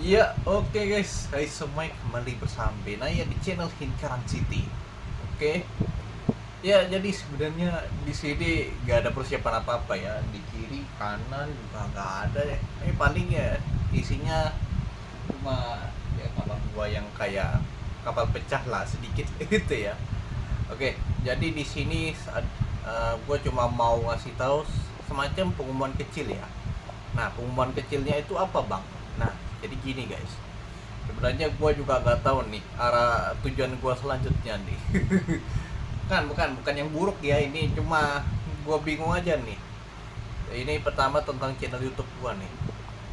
Iya, oke guys. Hai semua, kembali bersama Benaya di channel Hinkaran City. Oke. Ya, jadi sebenarnya di sini gak ada persiapan apa-apa ya. Di kiri, kanan juga gak ada ya. Paling ya isinya cuma ya kapal gua yang kayak kapal pecah lah sedikit gitu ya. Oke, jadi di sini gua cuma mau ngasih tahu semacam pengumuman kecil ya. Nah, pengumuman kecilnya itu apa, Bang? Nah, jadi gini guys. Sebenarnya gue juga nggak tahu nih arah tujuan gue selanjutnya nih. Bukan yang buruk ya, ini cuma gue bingung aja nih. Ini pertama tentang channel YouTube gue nih.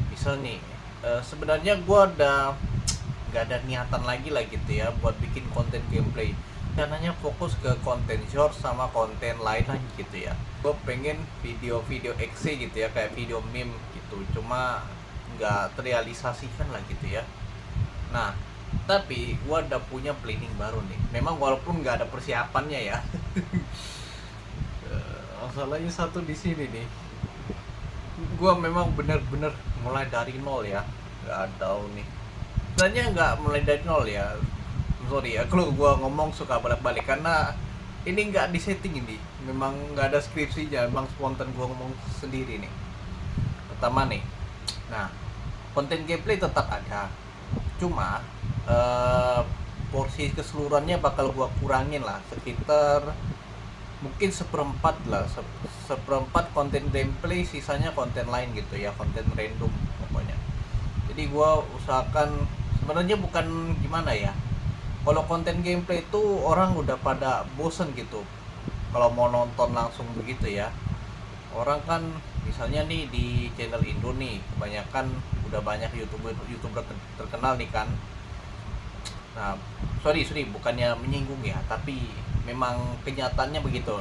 Misal nih, sebenarnya gue udah nggak ada niatan lagi lah gitu ya buat bikin konten gameplay. Rencananya fokus ke konten short sama konten lain lagi gitu ya. Gue pengen video-video XC gitu ya, kayak video meme gitu. Cuma nggak terrealisasikan lah gitu ya. Nah, tapi gua udah punya planning baru nih. Memang walaupun nggak ada persiapannya ya. Masalahnya satu di sini nih. Gua memang bener-bener mulai dari nol ya. Nggak ada nih. Sebenarnya nggak mulai dari nol ya. Sorry ya, kalau gua ngomong suka balik-balik karena ini nggak disetting ini. Memang nggak ada skripsinya. Memang spontan gua ngomong sendiri nih. Pertama nih. Nah, konten gameplay tetap ada. Cuma eh, porsi keseluruhannya bakal gua kurangin lah sekitar mungkin seperempat lah, seperempat konten gameplay, sisanya konten lain gitu ya, konten random pokoknya. Jadi gua usahakan, sebenarnya bukan gimana ya, kalau konten gameplay itu orang udah pada bosen gitu kalau mau nonton langsung begitu ya. Orang kan misalnya nih di channel Indo nih kebanyakan udah banyak youtuber terkenal nih kan. Nah, sorry bukannya menyinggung ya, tapi memang kenyataannya begitu.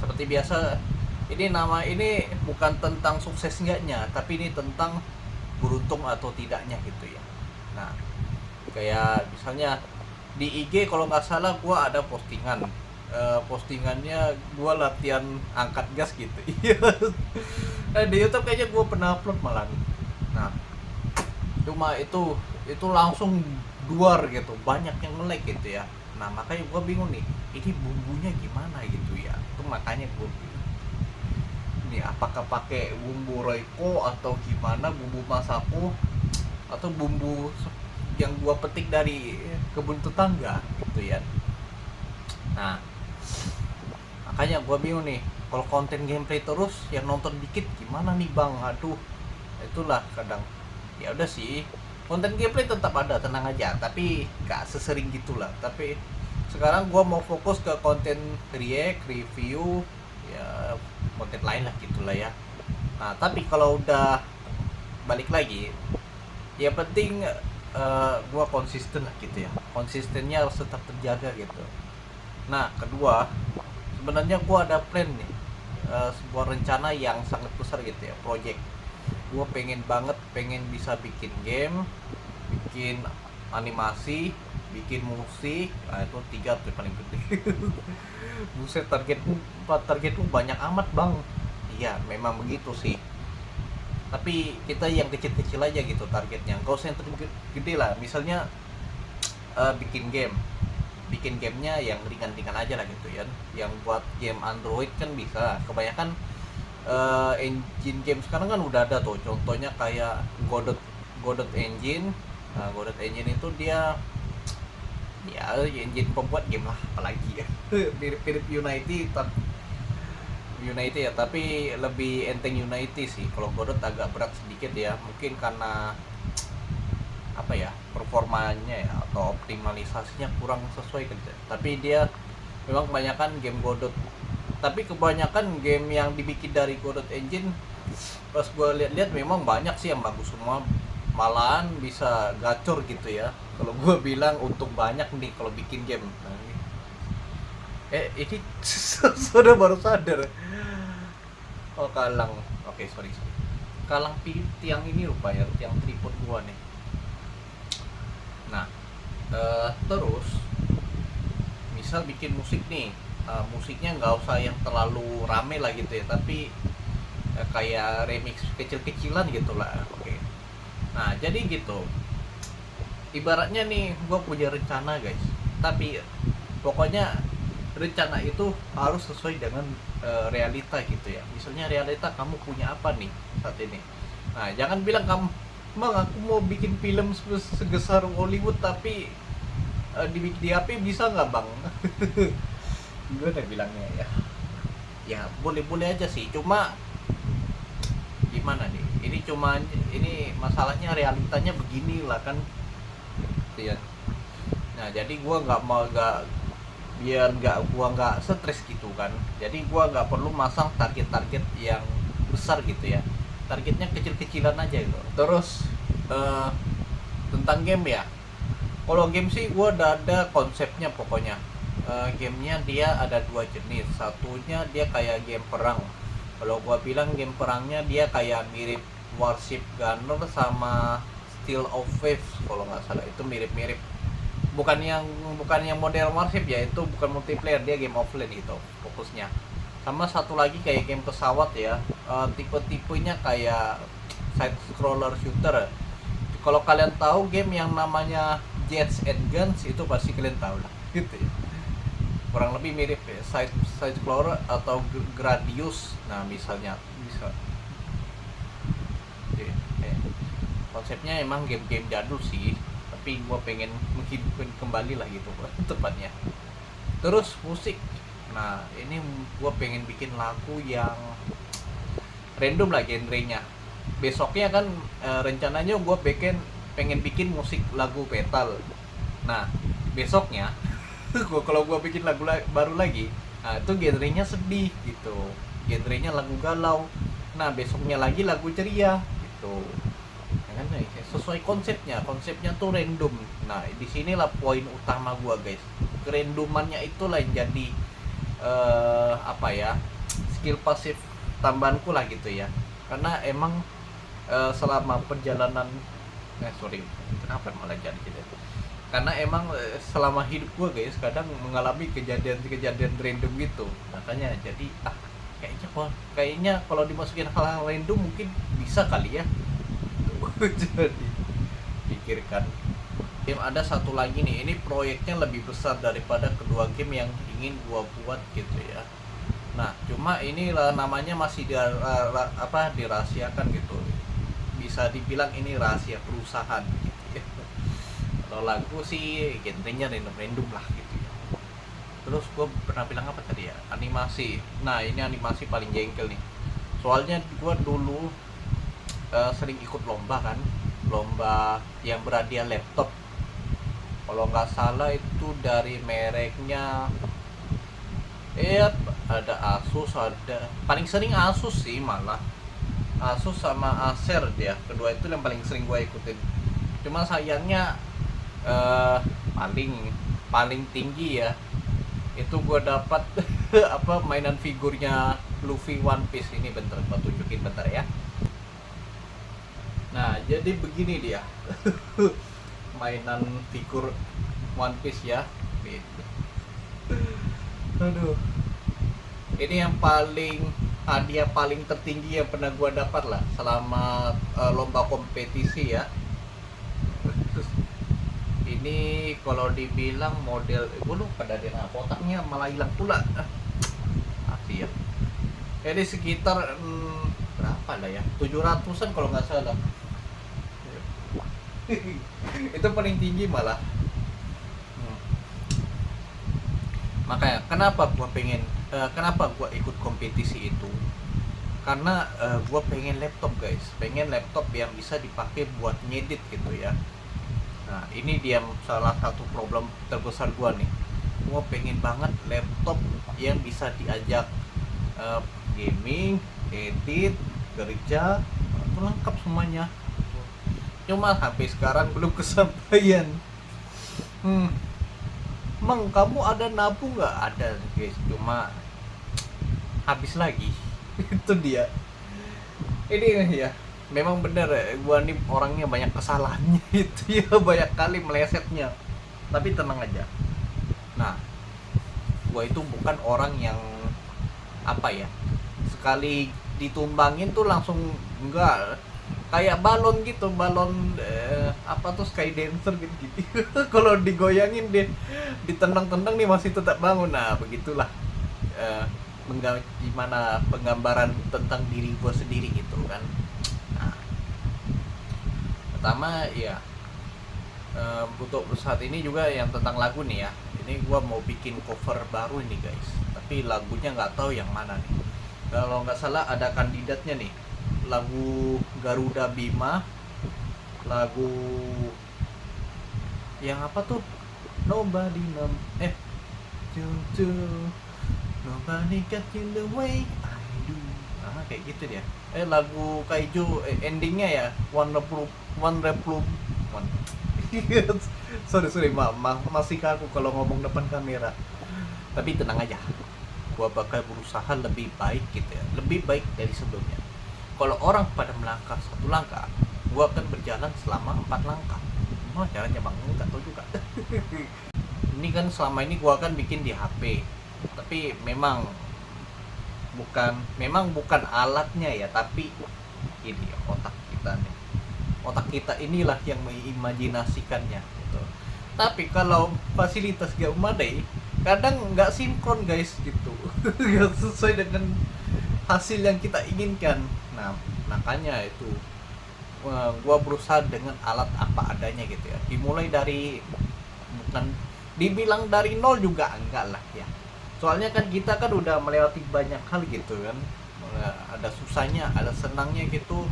Seperti biasa, ini bukan tentang sukses enggaknya, tapi ini tentang beruntung atau tidaknya gitu ya. Nah, kayak misalnya di IG kalau nggak salah gua ada postingan. Postingannya gua latihan angkat gas gitu. Iya. Di YouTube kayaknya gua pernah upload malah. Nah, cuma itu langsung duar gitu, banyak yang nge-like gitu ya. Nah, makanya gue bingung nih, ini bumbunya gimana gitu ya. Itu makanya gue bingung ini, apakah pakai bumbu Royco atau gimana, bumbu Masako atau bumbu yang gua petik dari kebun tetangga gitu ya. Nah, makanya gue bingung nih, kalau konten gameplay terus yang nonton dikit gimana nih bang. Aduh, itulah kadang. Ya udah sih, konten gameplay tetap ada, tenang aja, tapi gak sesering gitulah. Tapi sekarang gue mau fokus ke konten react, review, ya konten lain lah gitulah ya. Nah, tapi kalau udah balik lagi, ya penting gue konsisten lah gitu ya. Konsistennya harus tetap terjaga gitu. Nah, kedua, sebenarnya gue ada plan nih, sebuah rencana yang sangat besar gitu ya, project. Gue pengen bisa bikin game, bikin animasi, bikin musik. Nah, itu tiga tuh paling gede. Buset, targetmu banyak amat bang. Iya, memang begitu sih, tapi kita yang kecil-kecil aja gitu targetnya, gak usah yang gede lah. Misalnya bikin gamenya yang ringan-ringan aja lah gitu ya. Yang buat game Android kan bisa, kebanyakan engine game sekarang kan udah ada tuh, contohnya kayak Godot Engine. Nah, Godot Engine itu dia ya engine pembuat game lah, apalagi ya. Mirip-mirip Unity ya, tapi lebih enteng Unity sih. Kalau Godot agak berat sedikit ya, mungkin karena apa ya, performanya ya atau optimalisasinya kurang sesuai kerja. Tapi dia memang kebanyakan game Godot, tapi kebanyakan game yang dibikin dari Godot Engine pas gue lihat-lihat memang banyak sih yang bagus semua, malahan bisa gacor gitu ya. Kalau gue bilang untuk banyak nih kalau bikin game. Nah, ini sudah baru sadar. Oh, kalang. Oke, sorry. Kalang tiang ini rupanya tiang tripod gua nih. Nah, terus misal bikin musik nih, musiknya nggak usah yang terlalu rame lah gitu ya, tapi kayak remix kecil-kecilan gitu lah. Oke. Nah jadi gitu, ibaratnya nih gue punya rencana guys, tapi pokoknya rencana itu harus sesuai dengan realita gitu ya. Misalnya realita kamu punya apa nih saat ini. Nah jangan bilang kamu, bang aku mau bikin film sebesar Hollywood tapi di HP bisa nggak bang? Gue udah bilangnya ya, ya boleh-boleh aja sih, cuma gimana nih, ini cuma ini masalahnya realitanya beginilah kan gitu ya. Nah jadi gue nggak mau, nggak, biar nggak gua nggak stres gitu kan, jadi gua nggak perlu masang target-target yang besar gitu ya, targetnya kecil-kecilan aja gitu. Terus eh, tentang game ya, kalau game sih gua udah ada konsepnya pokoknya. Gamenya dia ada dua jenis, satunya dia kayak game perang. Kalau gua bilang game perangnya dia kayak mirip Warship Gunner sama Steel of Waves kalau nggak salah, itu mirip-mirip. Bukan yang modern Warship ya, itu bukan multiplayer, dia game offline gitu fokusnya. Sama satu lagi kayak game pesawat ya, tipe-tipenya kayak side scroller shooter. Kalau kalian tahu game yang namanya Jets and Guns itu pasti kalian tahu lah gitu ya, kurang lebih mirip ya, side scroller atau Gradius. Nah misalnya bisa. Oke, konsepnya emang game-game jadul sih, tapi gue pengen menghidupkan kembali lah gitu tepatnya. Terus musik, nah ini gue pengen bikin lagu yang random lah genrenya. Besoknya kan rencananya gue pengen bikin musik lagu metal. Nah besoknya kalau gue bikin lagu baru lagi, nah itu genrenya sedih gitu, genrenya lagu galau. Nah besoknya lagi lagu ceria gitu ya kan, sesuai konsepnya tuh random. Nah disinilah poin utama gua guys, kerandomannya itulah yang jadi apa ya, skill pasif tambahanku lah gitu ya. Karena emang selama perjalanan sorry kenapa malah jadi gitu, karena emang selama hidup gua guys kadang mengalami kejadian-kejadian random gitu, makanya jadi kayaknya kalau dimasukin hal-hal random mungkin bisa kali ya. Jadi pikirkan. Game ada satu lagi nih, ini proyeknya lebih besar daripada kedua game yang ingin gua buat gitu ya. Nah cuma ini namanya masih dirahasiakan gitu, bisa dibilang ini rahasia perusahaan gitu ya. Kalau lagu sih genrenya random lah gitu ya. Terus gue pernah bilang apa tadi ya, animasi. Nah ini animasi paling jengkel nih, soalnya gue dulu sering ikut lomba kan, lomba yang berhadiah laptop. Kalau nggak salah itu dari mereknya ada Asus, ada paling sering Asus sih malah, Asus sama Acer dia, kedua itu yang paling sering gue ikutin. Cuma sayangnya eh, paling paling tinggi ya itu gue dapat apa, mainan figurnya Luffy One Piece. Ini bentar gue tunjukin bentar ya. Nah jadi begini dia mainan figur One Piece ya gitu. Aduh, ini yang paling hadiah paling tertinggi yang pernah gua dapat lah selama lomba kompetisi ya. Ini kalau dibilang model gue lupa dari kotaknya malah hilang pula. Asli ya, ini sekitar berapa lah ya, 700-an kalau nggak salah. Itu paling tinggi malah. Makanya kenapa gua ikut kompetisi itu, karena gua pengen laptop guys, pengen laptop yang bisa dipakai buat ngedit gitu ya. Nah ini dia salah satu problem terbesar gua nih, gua pengen banget laptop yang bisa diajak gaming, edit, kerja, itu lengkap semuanya. Cuma sampai sekarang belum kesampaian. Emang kamu ada nabung nggak? Ada guys, cuma habis lagi. Itu dia. Ini ya, memang bener gua nih orangnya banyak kesalahannya itu ya, banyak kali melesetnya. Tapi tenang aja. Nah, gua itu bukan orang yang apa ya, sekali ditumbangin tuh langsung enggak. kayak balon gitu, balon apa tuh sky dancer gitu, gitu. Kalau digoyangin dia ditendang-tendang nih masih tetap bangun. Nah begitulah eh, gimana penggambaran tentang diri gue sendiri gitu kan. Nah, pertama ya untuk saat ini juga yang tentang lagu nih ya, ini gue mau bikin cover baru ini guys, tapi lagunya nggak tahu yang mana nih. Kalau nggak salah ada kandidatnya nih, lagu Garuda Bima, lagu yang apa tuh, Nobody Know, to Nobody Got You The Way I Do, kayak gitu dia. Lagu Kaiju, endingnya ya One Republic One. sorry masih kaku kalau ngomong depan kamera, tapi tenang aja, gua bakal berusaha lebih baik gitu ya, lebih baik dari sebelumnya. Kalau orang pada melangkah 1 langkah, gua akan berjalan selama 4 langkah. Caranya bang, nggak tahu juga. Ini kan selama ini gua kan bikin di HP, tapi memang bukan alatnya ya, tapi ini otak kita nih, otak kita inilah yang mengimajinasikannya gitu. Tapi kalau fasilitas gak memadai, kadang nggak sinkron guys gitu. Nggak sesuai dengan hasil yang kita inginkan. Nah makanya itu gua berusaha dengan alat apa adanya gitu ya, dimulai dari, bukan dibilang dari nol juga enggak lah ya, soalnya kan kita kan udah melewati banyak hal gitu kan, ada susahnya ada senangnya gitu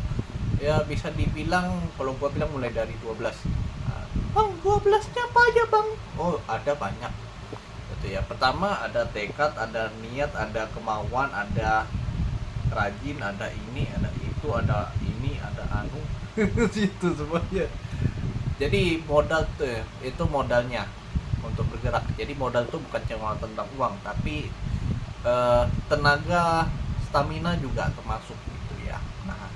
ya. Bisa dibilang kalau gua bilang mulai dari 12. Bang 12-nya apa aja bang? Oh ada banyak gitu ya. Pertama ada tekad, ada niat, ada kemauan, ada rajin, ada ini, ada itu, ada ini, ada anu. Situ semuanya. Jadi modal tuh, itu modalnya untuk bergerak. Jadi modal itu bukan cuma tentang uang, tapi tenaga, stamina juga termasuk gitu ya. Nah,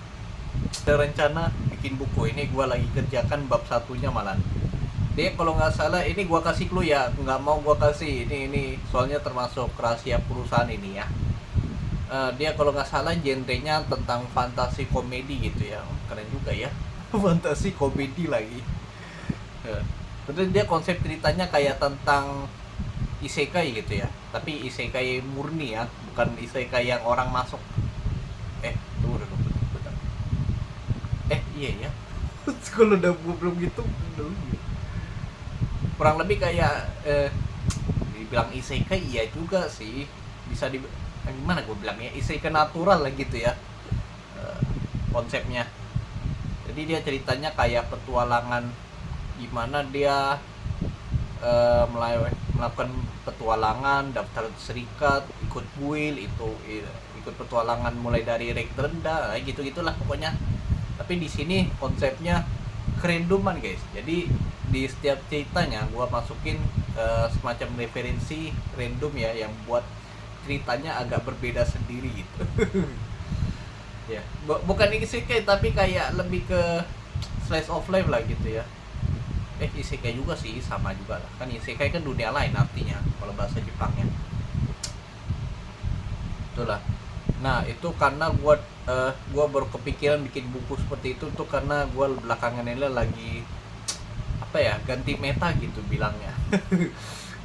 ada rencana bikin buku ini, gue lagi kerjakan bab 1-nya malah. Dia kalau nggak salah ini gue kasih clue ya, nggak mau gue kasih ini soalnya termasuk rahasia perusahaan ini ya. Dia kalau nggak salah genrenya tentang fantasi komedi gitu ya, keren juga ya. Fantasi komedi lagi. Terus dia konsep ceritanya kayak tentang isekai gitu ya, tapi isekai murni ya, bukan isekai yang orang masuk. Tunggu dulu bentar. Iya ya. Kalau udah belum gitu kurang lebih kayak dibilang isekai iya juga sih, bisa di gimana gue bilang ya, isekai natural lah gitu ya konsepnya. Jadi dia ceritanya kayak petualangan, gimana dia melakukan petualangan, daftar serikat, ikut buil, itu ikut petualangan mulai dari rank terendah, gitu gitulah pokoknya. Tapi di sini konsepnya kerandoman guys. Jadi di setiap ceritanya gua masukin semacam referensi random ya, yang buat ceritanya agak berbeda sendiri gitu. Ya, bukan isekai tapi kayak lebih ke slice of life lah gitu ya. Isekai juga sih, sama juga lah. Kan isekai kan dunia lain artinya kalau bahasa Jepangnya. Itulah. Nah, itu karena gua baru kepikiran bikin buku seperti itu tuh karena gua belakangan ini lagi apa ya, ganti meta gitu bilangnya.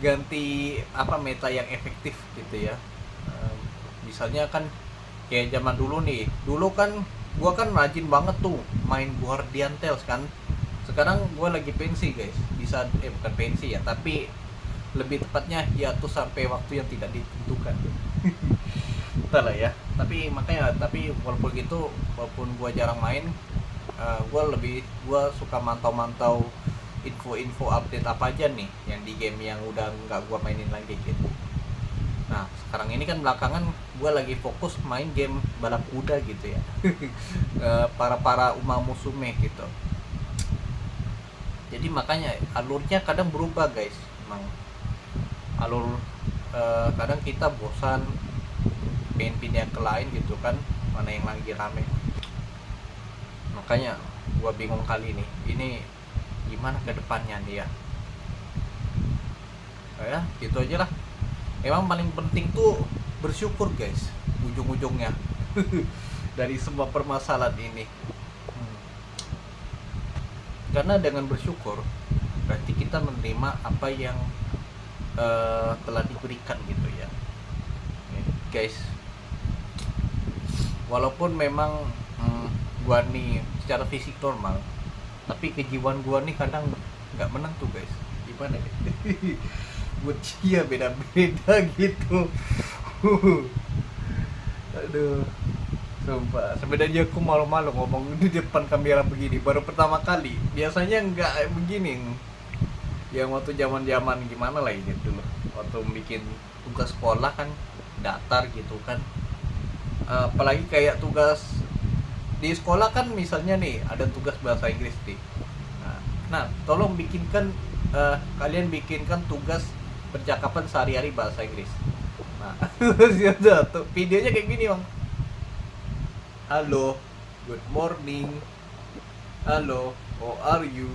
Ganti apa, meta yang efektif gitu ya. Misalnya kan kayak zaman dulu nih, dulu kan gua kan rajin banget tuh main Guardian Tales kan. Sekarang gua lagi pensi guys, bisa bukan pensi ya, tapi lebih tepatnya hiatus sampai waktu yang tidak ditentukan. Entahlah ya, tapi makanya, tapi walaupun gitu, walaupun gua jarang main, gua suka mantau-mantau info-info update apa aja nih yang di game yang udah nggak gua mainin lagi gitu. Nah sekarang ini kan belakangan gue lagi fokus main game balap kuda gitu ya. para Uma Musume gitu. Jadi makanya alurnya kadang berubah guys. Emang alur kadang kita bosan, pengen pindah ke lain gitu kan, mana yang lagi rame. Makanya gue bingung kali ini gimana ke depannya nih ya. Ya gitu aja lah. Emang paling penting tuh bersyukur guys, ujung-ujungnya. Dari semua permasalahan ini. Karena dengan bersyukur berarti kita menerima apa yang telah diberikan gitu ya. Guys, walaupun memang gua nih secara fisik normal, tapi kejiwaan gua nih kadang nggak menentu guys. Gimana ya? Buat dia beda-beda gitu. Aduh, sumpah sebenarnya aku malu-malu ngomong di depan kamera begini, baru pertama kali. Biasanya nggak begini. Yang waktu zaman-zaman gimana lah ini dulu, waktu bikin tugas sekolah kan datar gitu kan. Apalagi kayak tugas di sekolah kan, misalnya nih ada tugas bahasa Inggris nih. Nah, tolong bikinkan, kalian bikinkan tugas percakapan sehari-hari bahasa Inggris. Nah, tuh videonya kayak gini bang. Halo, good morning. Halo, how are you?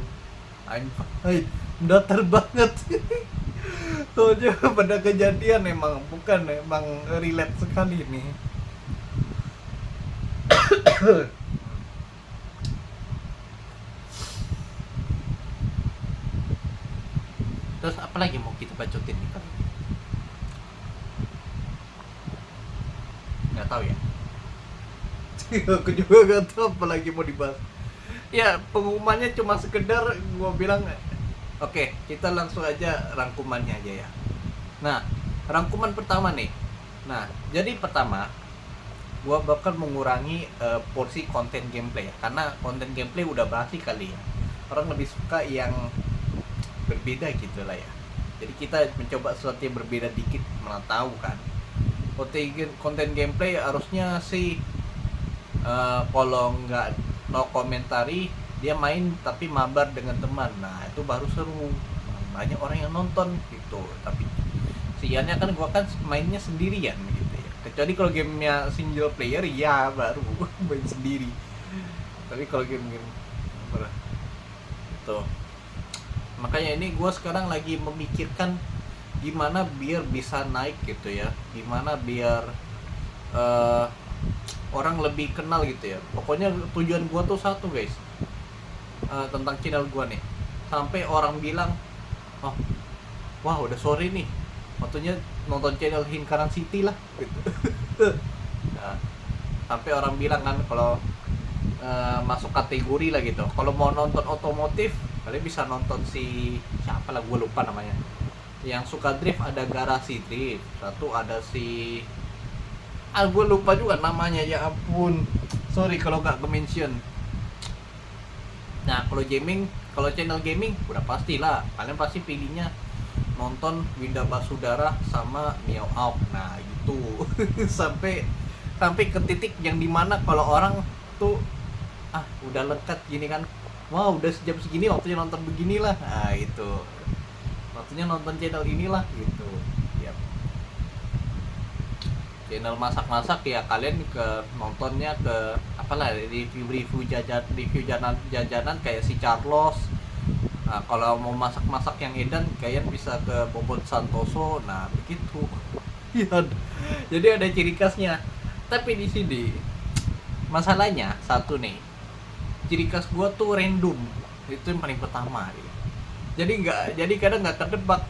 I'm fine. Datar banget. Soalnya pada kejadian emang bukan, emang relate sekali nih. Terus apa lagi mau kita bacotin nih kali ini? Nggak tahu ya. Aku juga nggak tahu apa lagi mau dibahas. Ya pengumumannya cuma sekedar gua bilang, oke, kita langsung aja rangkumannya aja ya. Nah, rangkuman pertama nih. Nah, jadi pertama gua bakal mengurangi porsi konten gameplay ya, karena konten gameplay udah basi kali ya. Orang lebih suka yang berbeda gitu lah ya. Jadi kita mencoba sesuatu yang berbeda dikit, mana tahu kan. Konten gameplay harusnya sih kalau nggak no komentari, dia main tapi mabar dengan teman. Nah itu baru seru, banyak orang yang nonton gitu. Tapi siannya kan gua kan mainnya sendirian gitu ya. Kecuali kalau gamenya single player ya baru main sendiri. Tapi kalau game-game itu, makanya ini gue sekarang lagi memikirkan gimana biar bisa naik gitu ya, gimana biar orang lebih kenal gitu ya. Pokoknya tujuan gue tuh satu guys, tentang channel gue nih, sampai orang bilang, oh wah udah sorry nih, waktunya nonton channel Hinkaran City lah gitu. Nah, sampai orang bilang kan kalau masuk kategori lah gitu. Kalau mau nonton otomotif, kalian bisa nonton si siapa lah, gue lupa namanya. Yang suka drift ada Garasi Drift. Satu ada si gue lupa juga namanya, ya ampun. Sorry kalau nggak ke-mention. Nah, kalau gaming, kalau channel gaming udah pastilah kalian pasti pilihnya nonton Winda Basudara sama Miao Auk. Nah, gitu. sampai ke titik yang dimana kalau orang tuh udah lengkap gini kan, wow udah jam segini waktunya nonton beginilah, nah itu waktunya nonton channel inilah gitu ya. Channel masak-masak ya kalian ke nontonnya ke apalah, review jajanan kayak si Carlos. Nah, kalau mau masak-masak yang edan kalian bisa ke Bobot Santoso. Nah begitu ya. Jadi ada ciri khasnya. Tapi di sini masalahnya satu nih, ciri khas gue tuh random, itu yang paling pertama ya. Jadi kadang nggak terdebak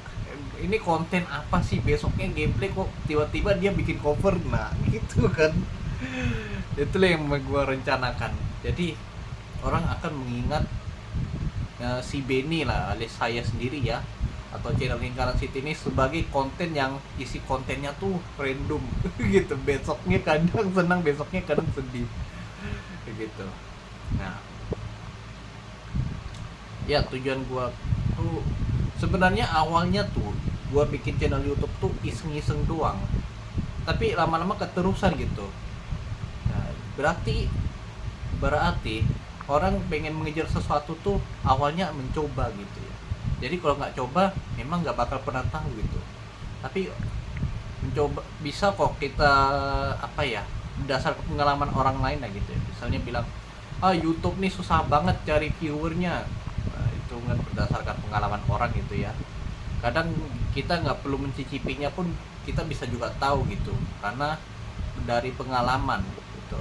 ini konten apa sih, besoknya gameplay kok tiba-tiba dia bikin cover. Nah gitu kan, itulah yang gue rencanakan. Jadi orang akan mengingat si Benny lah, alias saya sendiri ya, atau channel Lingkaran City ini sebagai konten yang isi kontennya tuh random gitu. Besoknya kadang senang, besoknya kadang sedih gitu. Nah, ya tujuan gua tuh sebenarnya awalnya tuh gua bikin channel YouTube tuh iseng-iseng doang, tapi lama-lama keterusan gitu. Nah, berarti orang pengen mengejar sesuatu tuh awalnya mencoba gitu ya. Jadi kalau nggak coba memang nggak bakal pernah tahu gitu. Tapi mencoba bisa kok kita berdasarkan pengalaman orang lain lah gitu ya. Misalnya bilang, YouTube nih susah banget cari viewernya. Nah, itu kan berdasarkan pengalaman orang gitu ya. Kadang kita nggak perlu mencicipinya pun kita bisa juga tahu gitu, karena dari pengalaman gitu.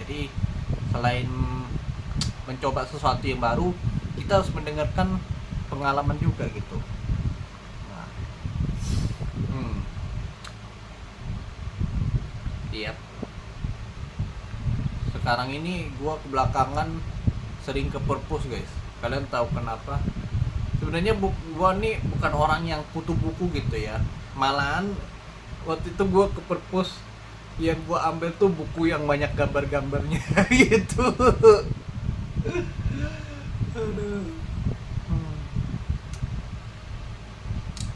Jadi selain mencoba sesuatu yang baru, kita harus mendengarkan pengalaman juga gitu. Nah, iya. Sekarang ini gue kebelakangan sering ke perpus guys. Kalian tahu kenapa? Sebenarnya gue nih bukan orang yang kutu buku gitu ya. Malahan waktu itu gue ke perpus, yang gue ambil tuh buku yang banyak gambar-gambarnya gitu. Aduh.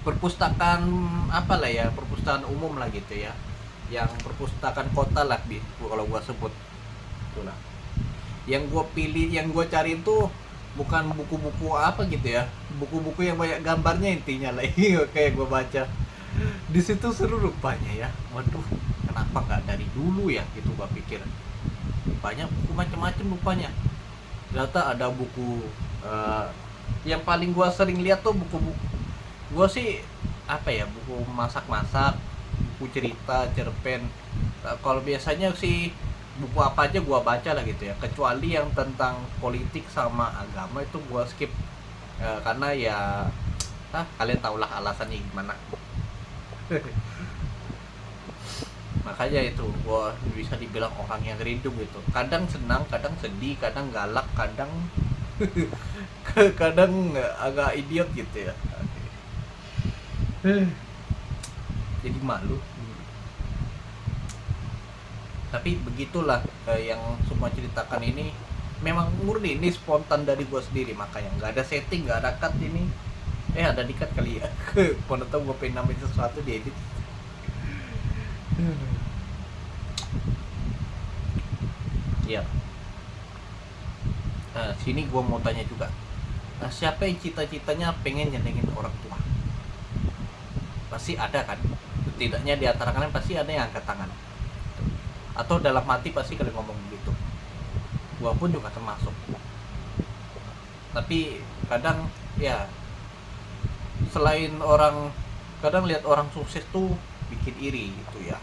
Perpustakaan apa lah ya, perpustakaan umum lah gitu ya, yang perpustakaan kota lah kalau gue sebut itulah. Yang gue pilih, yang gue cari itu bukan buku-buku apa gitu ya, buku-buku yang banyak gambarnya intinya lah. Kayak gue baca di situ seru rupanya ya. Waduh, kenapa nggak dari dulu ya gitu gue pikir. Banyak buku macam-macam rupanya. Ternyata ada buku yang paling gue sering lihat tuh buku-buku, gue sih apa ya, buku masak-masak, buku cerita, cerpen. Kalau biasanya sih buku apa aja gue baca lah gitu ya, kecuali yang tentang politik sama agama itu gue skip. Karena ya kalian tahulah alasannya gimana. Makanya itu gue bisa dibilang orang yang rindu gitu, kadang senang, kadang sedih, kadang galak, kadang kadang agak idiot gitu ya. Jadi malu. Tapi begitulah, yang semua ceritakan ini memang murni, ini spontan dari gue sendiri, makanya nggak ada setting, nggak ada cut ini. Ada di cut kali ya. Mana tau gue pengen nambahin sesuatu diedit. Ya. Sini gue mau tanya juga. Siapa yang cita-citanya pengen nyenengin orang tua? Pasti ada kan? Setidaknya di antara kalian pasti ada yang angkat tangan. Atau dalam hati pasti kalian ngomong begitu. Gua pun juga termasuk. Tapi kadang ya, selain orang, kadang lihat orang sukses tuh bikin iri gitu ya.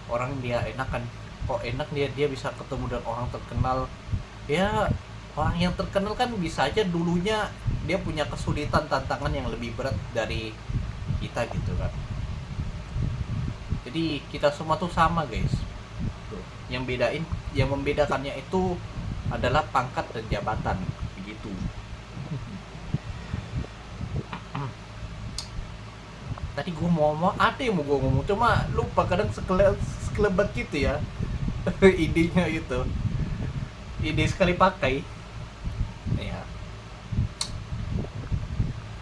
Orang dia enak kan, kok enak dia bisa ketemu dengan orang terkenal. Ya, orang yang terkenal kan bisa aja dulunya dia punya kesulitan, tantangan yang lebih berat dari kita gitu kan. Jadi kita semua tuh sama guys. Yang membedakannya itu adalah pangkat dan jabatan begitu. Tadi gue mau ngomong, ada yang mau gue ngomong, cuma lupa, kadang sekelebat gitu ya. Idenya gitu, ide sekali pakai ya,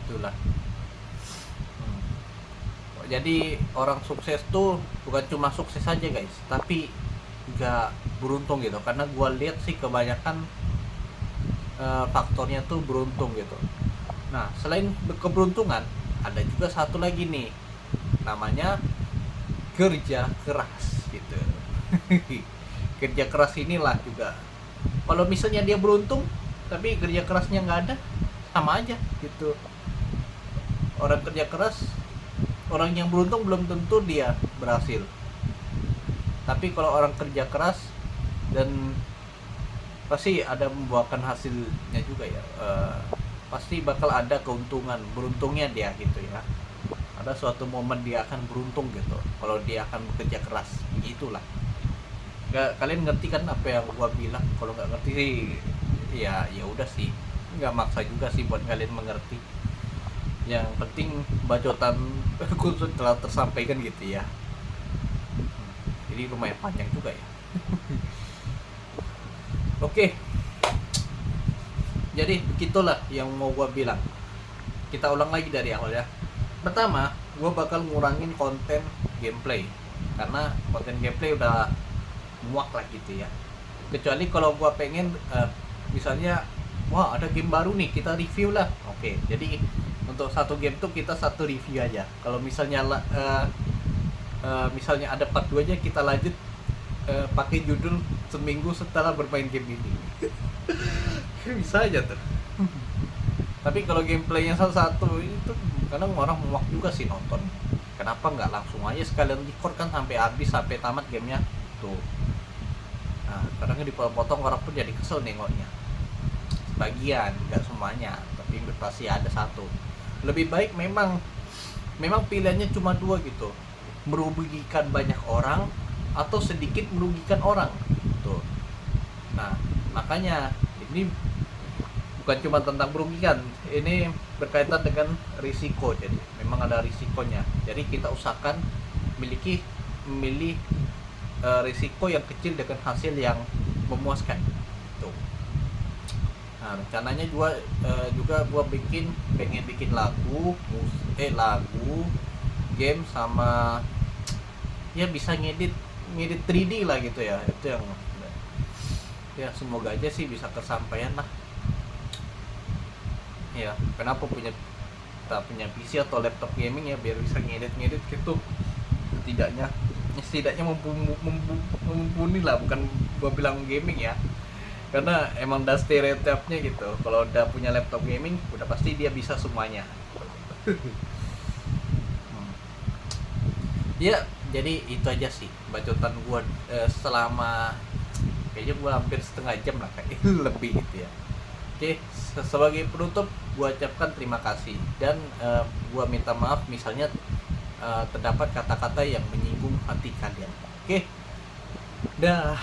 itulah. Jadi orang sukses tuh bukan cuma sukses aja guys, tapi juga beruntung gitu. Karena gue lihat sih kebanyakan faktornya tuh beruntung gitu. Nah, selain keberuntungan, ada juga satu lagi nih, namanya kerja keras gitu. Kerja keras inilah juga, kalau misalnya dia beruntung tapi kerja kerasnya nggak ada, sama aja gitu. Orang kerja keras, orang yang beruntung belum tentu dia berhasil. Tapi kalau orang kerja keras dan pasti ada membuahkan hasilnya juga ya, pasti bakal ada keuntungan, beruntungnya dia gitu ya. Ada suatu momen dia akan beruntung gitu kalau dia akan bekerja keras, gitulah. Kalian ngerti kan apa yang gua bilang? Kalau nggak ngerti sih ya udah sih, nggak maksa juga sih buat kalian mengerti. Yang penting bacotan khusus telah tersampaikan gitu ya. Jadi lumayan panjang juga ya. Oke. Jadi begitulah yang mau gue bilang. Kita ulang lagi dari awal ya. Pertama, gue bakal ngurangin konten gameplay, karena konten gameplay udah muak lah gitu ya. Kecuali kalau gue pengen misalnya, wah ada game baru nih, kita review lah. Oke, jadi untuk satu game tuh kita satu review aja. Kalau misalnya misalnya ada part 2 nya, kita lanjut pakai judul seminggu setelah bermain game ini. Bisa aja tuh. Tapi kalau gameplaynya satu itu kadang orang muak juga sih nonton. Kenapa nggak langsung aja sekalian record kan sampai habis, sampai tamat gamenya tuh. Nah, kadang dipotong, orang pun jadi kesel nengoknya. sebagian, nggak semuanya, tapi pasti ada satu. Lebih baik memang pilihannya cuma dua gitu, merugikan banyak orang atau sedikit merugikan orang tuh. Nah, makanya ini bukan cuma tentang merugikan, ini berkaitan dengan risiko. Jadi memang ada risikonya, jadi kita usahakan memilih risiko yang kecil dengan hasil yang memuaskan tuh. Nah, rencananya juga gua pengen bikin lagu, game, sama ya bisa ngedit 3D lah gitu ya. Itu yang ya semoga aja sih bisa kesampaian lah. Ya, kenapa tak punya PC atau laptop gaming ya, biar bisa ngedit gitu. Setidaknya mumpuni lah, bukan gua bilang gaming ya. Karena emang udah stereotipnya gitu, kalau udah punya laptop gaming udah pasti dia bisa semuanya. Ya, jadi itu aja sih bacotan gua selama kayaknya gua hampir setengah jam lah kayak lebih gitu ya. Oke, sebagai penutup gua ucapkan terima kasih, dan gua minta maaf misalnya terdapat kata-kata yang menyinggung hati kalian. Oke, dah.